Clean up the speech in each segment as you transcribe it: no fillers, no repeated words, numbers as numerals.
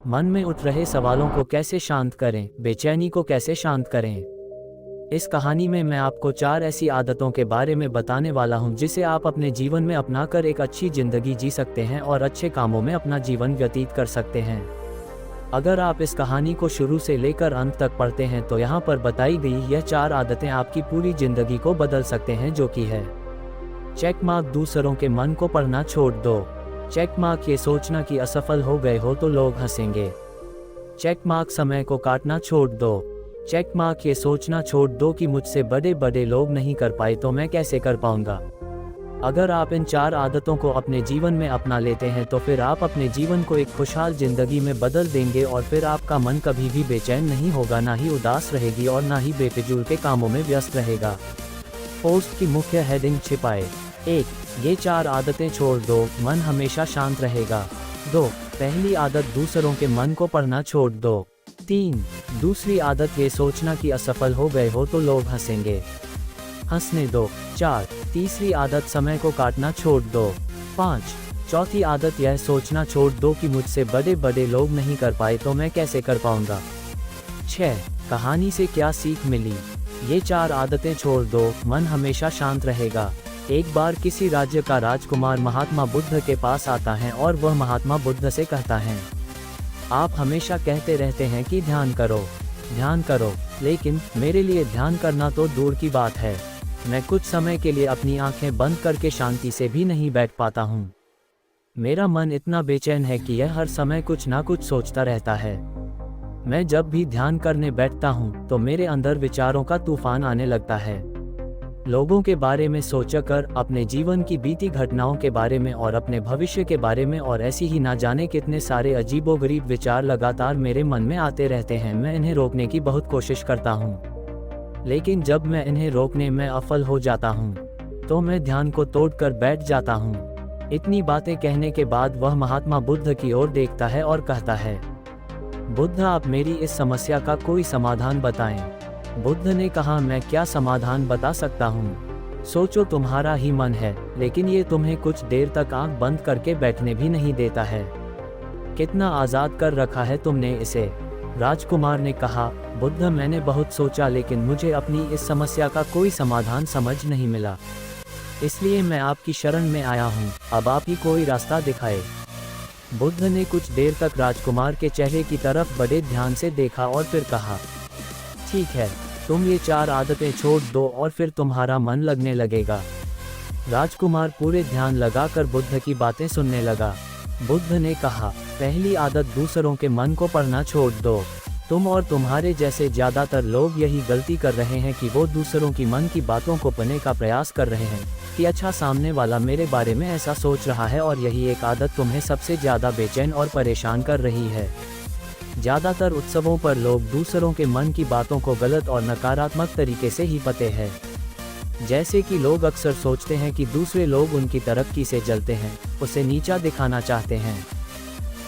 मन में उठ रहे सवालों को कैसे शांत करें, बेचैनी को कैसे शांत करें। इस कहानी में मैं आपको 4 ऐसी आदतों के बारे में बताने वाला हूं जिसे आप अपने जीवन में अपनाकर एक अच्छी जिंदगी जी सकते हैं और अच्छे कामों में अपना जीवन व्यतीत कर सकते हैं। अगर आप इस कहानी को शुरू से लेकर अंत तक पढ़ते हैं तो यहाँ पर बताई गई यह 4 आदतें आपकी पूरी जिंदगी को बदल सकते हैं, जो कि है। चेक मार्क, दूसरों के मन को पढ़ना छोड़ दो। चेक मार्क, ये सोचना कि असफल हो गए हो तो लोग हंसेंगे। चेक मार्क, समय को काटना छोड़ दो। चेक मार्क, ये सोचना छोड़ दो कि मुझसे बड़े बड़े लोग नहीं कर पाए तो मैं कैसे कर पाऊंगा। अगर आप इन 4 आदतों को अपने जीवन में अपना लेते हैं तो फिर आप अपने जीवन को एक खुशहाल जिंदगी में बदल देंगे और फिर आपका मन कभी भी बेचैन नहीं होगा, ना ही उदास रहेगी और ना ही बेफिजूल के कामों में व्यस्त रहेगा। पोस्ट की मुख्य हेडिंग छिपाए। 1. ये 4 आदतें छोड़ दो, मन हमेशा शांत रहेगा। 2. पहली आदत, दूसरों के मन को पढ़ना छोड़ दो। 3. दूसरी आदत, ये सोचना कि असफल हो गए हो तो लोग हंसेंगे, हंसने दो। 4. तीसरी आदत, समय को काटना छोड़ दो। 5. चौथी आदत, यह सोचना छोड़ दो कि मुझसे बड़े बड़े लोग नहीं कर पाए तो मैं कैसे कर पाऊंगा। 6. कहानी से क्या सीख मिली। ये 4 आदतें छोड़ दो, मन हमेशा शांत रहेगा। एक बार किसी राज्य का राजकुमार महात्मा बुद्ध के पास आता है और वह महात्मा बुद्ध से कहता है, आप हमेशा कहते रहते हैं कि ध्यान करो, लेकिन मेरे लिए ध्यान करना तो दूर की बात है। मैं कुछ समय के लिए अपनी आंखें बंद करके शांति से भी नहीं बैठ पाता हूँ। मेरा मन इतना बेचैन है कि यह हर समय कुछ ना कुछ सोचता रहता है। मैं जब भी ध्यान करने बैठता हूँ तो मेरे अंदर विचारों का तूफान आने लगता है। लोगों के बारे में सोचकर, अपने जीवन की बीती घटनाओं के बारे में और अपने भविष्य के बारे में और ऐसी ही ना जाने कितने सारे अजीबोगरीब विचार लगातार मेरे मन में आते रहते हैं। मैं इन्हें रोकने की बहुत कोशिश करता हूँ, लेकिन जब मैं इन्हें रोकने में असफल हो जाता हूँ तो मैं ध्यान को तोड़कर बैठ जाता हूँ। इतनी बातें कहने के बाद वह महात्मा बुद्ध की ओर देखता है और कहता है, बुद्ध, आप मेरी इस समस्या का कोई समाधान बताएं। बुद्ध ने कहा, मैं क्या समाधान बता सकता हूँ। सोचो, तुम्हारा ही मन है, लेकिन ये तुम्हें कुछ देर तक आंख बंद करके बैठने भी नहीं देता है। कितना आज़ाद कर रखा है तुमने इसे। राजकुमार ने कहा, बुद्ध, मैंने बहुत सोचा लेकिन मुझे अपनी इस समस्या का कोई समाधान समझ नहीं मिला, इसलिए मैं आपकी शरण में आया हूँ। अब आप ही कोई रास्ता दिखाए। बुद्ध ने कुछ देर तक राजकुमार के चेहरे की तरफ बड़े ध्यान से देखा और फिर कहा, ठीक है, तुम ये 4 आदतें छोड़ दो और फिर तुम्हारा मन लगने लगेगा। राजकुमार पूरे ध्यान लगाकर बुद्ध की बातें सुनने लगा। बुद्ध ने कहा, पहली आदत, दूसरों के मन को पढ़ना छोड़ दो। तुम और तुम्हारे जैसे ज़्यादातर लोग यही गलती कर रहे हैं कि वो दूसरों की मन की बातों को पढ़ने का प्रयास कर रहे हैं कि अच्छा, सामने वाला मेरे बारे में ऐसा सोच रहा है, और यही एक आदत तुम्हें सबसे ज़्यादा बेचैन और परेशान कर रही है। ज़्यादातर उत्सवों पर लोग दूसरों के मन की बातों को गलत और नकारात्मक तरीके से ही पढ़ते हैं। जैसे कि लोग अक्सर सोचते हैं कि दूसरे लोग उनकी तरक्की से जलते हैं, उसे नीचा दिखाना चाहते हैं,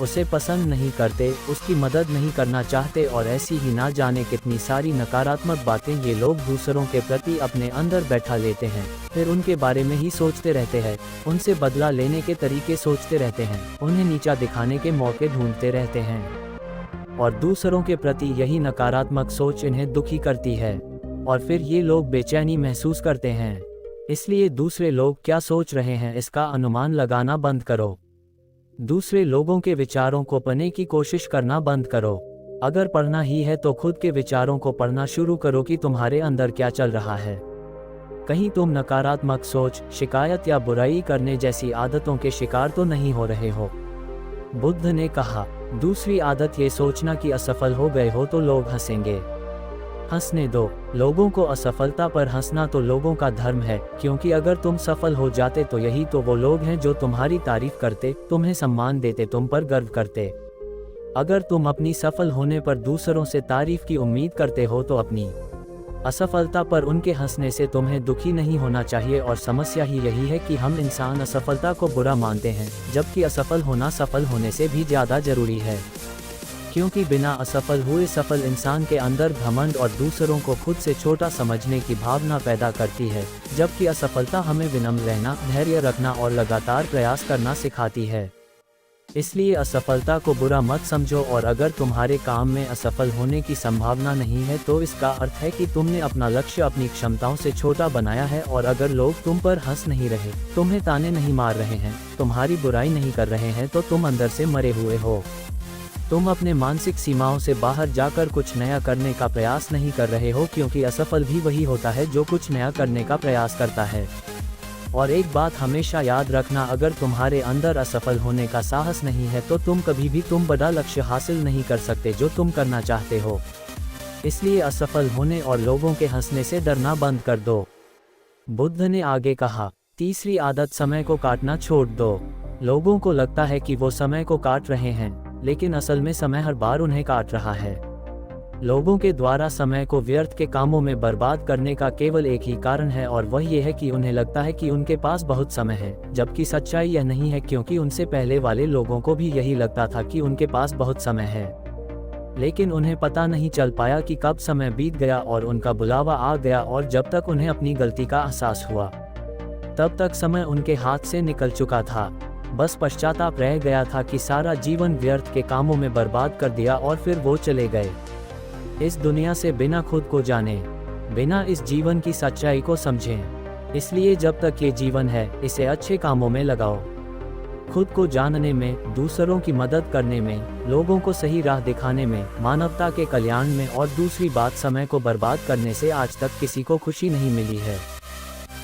उसे पसंद नहीं करते, उसकी मदद नहीं करना चाहते और ऐसी ही ना जाने कितनी सारी नकारात्मक बातें ये लोग दूसरों के प्रति अपने अंदर बैठा लेते हैं। फिर उनके बारे में ही सोचते रहते हैं, उनसे बदला लेने के तरीके सोचते रहते हैं, उन्हें नीचा दिखाने के मौके ढूंढते रहते हैं और दूसरों के प्रति यही नकारात्मक सोच इन्हें दुखी करती है और फिर ये लोग बेचैनी महसूस करते हैं। इसलिए दूसरे लोग क्या सोच रहे हैं इसका अनुमान लगाना बंद करो। दूसरे लोगों के विचारों को पढ़ने की कोशिश करना बंद करो। अगर पढ़ना ही है तो खुद के विचारों को पढ़ना शुरू करो कि तुम्हारे अंदर क्या चल रहा है। कहीं तुम नकारात्मक सोच, शिकायत या बुराई करने जैसी आदतों के शिकार तो नहीं हो रहे हो। बुद्ध ने कहा, दूसरी आदत, ये सोचना कि असफल हो गए हो तो लोग हंसेंगे, हंसने दो। लोगों को असफलता पर हंसना तो लोगों का धर्म है, क्योंकि अगर तुम सफल हो जाते तो यही तो वो लोग हैं जो तुम्हारी तारीफ करते, तुम्हें सम्मान देते, तुम पर गर्व करते। अगर तुम अपनी सफल होने पर दूसरों से तारीफ की उम्मीद करते हो तो अपनी असफलता पर उनके हंसने से तुम्हें दुखी नहीं होना चाहिए। और समस्या ही यही है कि हम इंसान असफलता को बुरा मानते हैं, जबकि असफल होना सफल होने से भी ज़्यादा जरूरी है, क्योंकि बिना असफल हुए सफल इंसान के अंदर घमंड और दूसरों को खुद से छोटा समझने की भावना पैदा करती है, जबकि असफलता हमें विनम्र रहना, धैर्य रखना और लगातार प्रयास करना सिखाती है। इसलिए असफलता को बुरा मत समझो, और अगर तुम्हारे काम में असफल होने की संभावना नहीं है तो इसका अर्थ है कि तुमने अपना लक्ष्य अपनी क्षमताओं से छोटा बनाया है। और अगर लोग तुम पर हंस नहीं रहे, तुम्हें ताने नहीं मार रहे हैं, तुम्हारी बुराई नहीं कर रहे हैं, तो तुम अंदर से मरे हुए हो। तुम अपने मानसिक सीमाओं से बाहर जाकर कुछ नया करने का प्रयास नहीं कर रहे हो, क्योंकि असफल भी वही होता है जो कुछ नया करने का प्रयास करता है। और एक बात हमेशा याद रखना, अगर तुम्हारे अंदर असफल होने का साहस नहीं है तो तुम कभी भी बड़ा लक्ष्य हासिल नहीं कर सकते जो तुम करना चाहते हो। इसलिए असफल होने और लोगों के हंसने से डरना बंद कर दो। बुद्ध ने आगे कहा, तीसरी आदत, समय को काटना छोड़ दो। लोगों को लगता है कि वो समय को काट रहे हैं, लेकिन असल में समय हर बार उन्हें काट रहा है। लोगों के द्वारा समय को व्यर्थ के कामों में बर्बाद करने का केवल एक ही कारण है, और वह ये है कि उन्हें लगता है कि उनके पास बहुत समय है, जबकि सच्चाई यह नहीं है, क्योंकि उनसे पहले वाले लोगों को भी यही लगता था कि उनके पास बहुत समय है। लेकिन उन्हें पता नहीं चल पाया कि कब समय बीत गया और उनका बुलावा आ गया, और जब तक उन्हें अपनी गलती का एहसास हुआ तब तक समय उनके हाथ से निकल चुका था। बस पश्चाताप रह गया था कि सारा जीवन व्यर्थ के कामों में बर्बाद कर दिया, और फिर वो चले गए इस दुनिया से बिना खुद को जाने, बिना इस जीवन की सच्चाई को समझें। इसलिए जब तक ये जीवन है, इसे अच्छे कामों में लगाओ, खुद को जानने में, दूसरों की मदद करने में, लोगों को सही राह दिखाने में, मानवता के कल्याण में। और दूसरी बात, समय को बर्बाद करने से आज तक किसी को खुशी नहीं मिली है।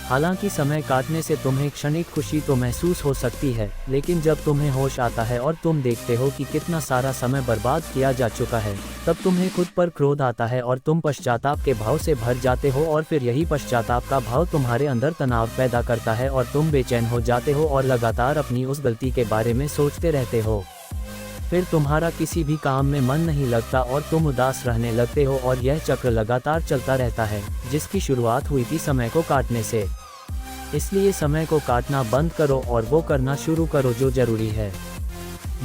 हालांकि समय काटने से तुम्हें क्षणिक खुशी तो महसूस हो सकती है, लेकिन जब तुम्हें होश आता है और तुम देखते हो कि कितना सारा समय बर्बाद किया जा चुका है, तब तुम्हें खुद पर क्रोध आता है और तुम पश्चाताप के भाव से भर जाते हो। और फिर यही पश्चाताप का भाव तुम्हारे अंदर तनाव पैदा करता है, और तुम बेचैन हो जाते हो और लगातार अपनी उस गलती के बारे में सोचते रहते हो। फिर तुम्हारा किसी भी काम में मन नहीं लगता और तुम उदास रहने लगते हो, और यह चक्र लगातार चलता रहता है, जिसकी शुरुआत हुई थी समय को काटने से। इसलिए समय को काटना बंद करो और वो करना शुरू करो जो जरूरी है।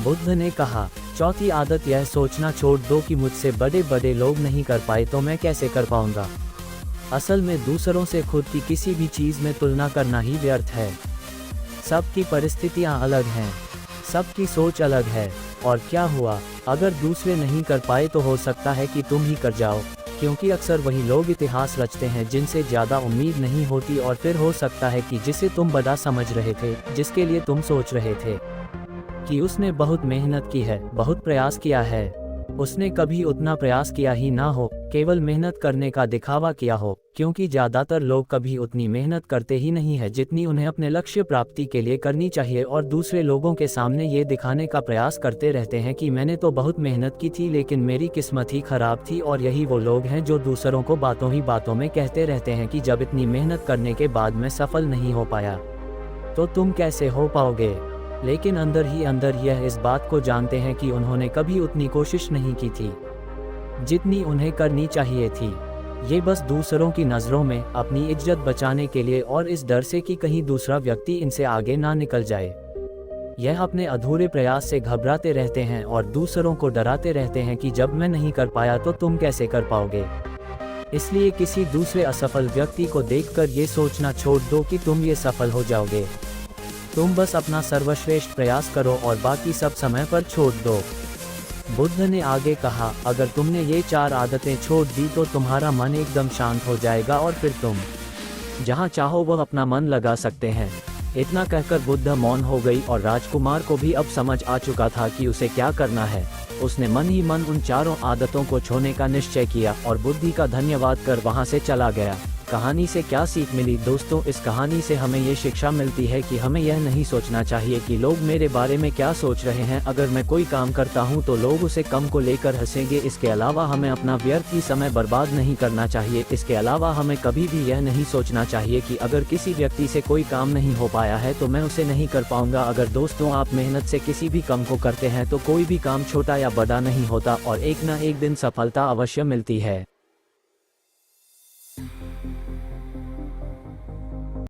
बुद्ध ने कहा, चौथी आदत, यह सोचना छोड़ दो कि मुझसे बड़े बड़े लोग नहीं कर पाए तो मैं कैसे कर पाऊंगा। असल में दूसरों से खुद की किसी भी चीज में तुलना करना ही व्यर्थ है। सबकी परिस्थितियां अलग हैं, सबकी सोच अलग है, और क्या हुआ अगर दूसरे नहीं कर पाए तो हो सकता है कि तुम ही कर जाओ, क्योंकि अक्सर वही लोग इतिहास रचते हैं जिनसे ज़्यादा उम्मीद नहीं होती। और फिर हो सकता है कि जिसे तुम बड़ा समझ रहे थे, जिसके लिए तुम सोच रहे थे कि उसने बहुत मेहनत की है, बहुत प्रयास किया है, उसने कभी उतना प्रयास किया ही ना हो, केवल मेहनत करने का दिखावा किया हो। क्योंकि ज़्यादातर लोग कभी उतनी मेहनत करते ही नहीं है जितनी उन्हें अपने लक्ष्य प्राप्ति के लिए करनी चाहिए, और दूसरे लोगों के सामने ये दिखाने का प्रयास करते रहते हैं कि मैंने तो बहुत मेहनत की थी लेकिन मेरी किस्मत ही खराब थी। और यही वो लोग हैं जो दूसरों को बातों ही बातों में कहते रहते हैं कि जब इतनी मेहनत करने के बाद मैं सफल नहीं हो पाया तो तुम कैसे हो पाओगे। लेकिन अंदर ही अंदर यह इस बात को जानते हैं कि उन्होंने कभी उतनी कोशिश नहीं की थी जितनी उन्हें करनी चाहिए थी। ये बस दूसरों की नज़रों में अपनी इज्जत बचाने के लिए, और इस डर से कि कहीं दूसरा व्यक्ति इनसे आगे ना निकल जाए, यह अपने अधूरे प्रयास से घबराते रहते हैं और दूसरों को डराते रहते हैं कि जब मैं नहीं कर पाया तो तुम कैसे कर पाओगे। इसलिए किसी दूसरे असफल व्यक्ति को देखकर ये सोचना छोड़ दो कि तुम ये सफल हो जाओगे। तुम बस अपना सर्वश्रेष्ठ प्रयास करो और बाकी सब समय पर छोड़ दो। बुद्ध ने आगे कहा, अगर तुमने ये 4 आदतें छोड़ दी तो तुम्हारा मन एकदम शांत हो जाएगा और फिर तुम जहाँ चाहो वह अपना मन लगा सकते हैं। इतना कहकर बुद्ध मौन हो गई और राजकुमार को भी अब समझ आ चुका था कि उसे क्या करना है। उसने मन ही मन उन 4 आदतों को छोड़ने का निश्चय किया और बुद्धि का धन्यवाद कर वहां से चला गया। कहानी से क्या सीख मिली दोस्तों? इस कहानी से हमें ये शिक्षा मिलती है कि हमें यह नहीं सोचना चाहिए कि लोग मेरे बारे में क्या सोच रहे हैं। अगर मैं कोई काम करता हूं तो लोग उसे कम को लेकर हंसेंगे। इसके अलावा हमें अपना व्यर्थ ही समय बर्बाद नहीं करना चाहिए। इसके अलावा हमें कभी भी यह नहीं सोचना चाहिए कि अगर किसी व्यक्ति से कोई काम नहीं हो पाया है तो मैं उसे नहीं कर पाऊंगा। अगर दोस्तों आप मेहनत से किसी भी काम को करते हैं तो कोई भी काम छोटा या बड़ा नहीं होता और एक न एक दिन सफलता अवश्य मिलती है।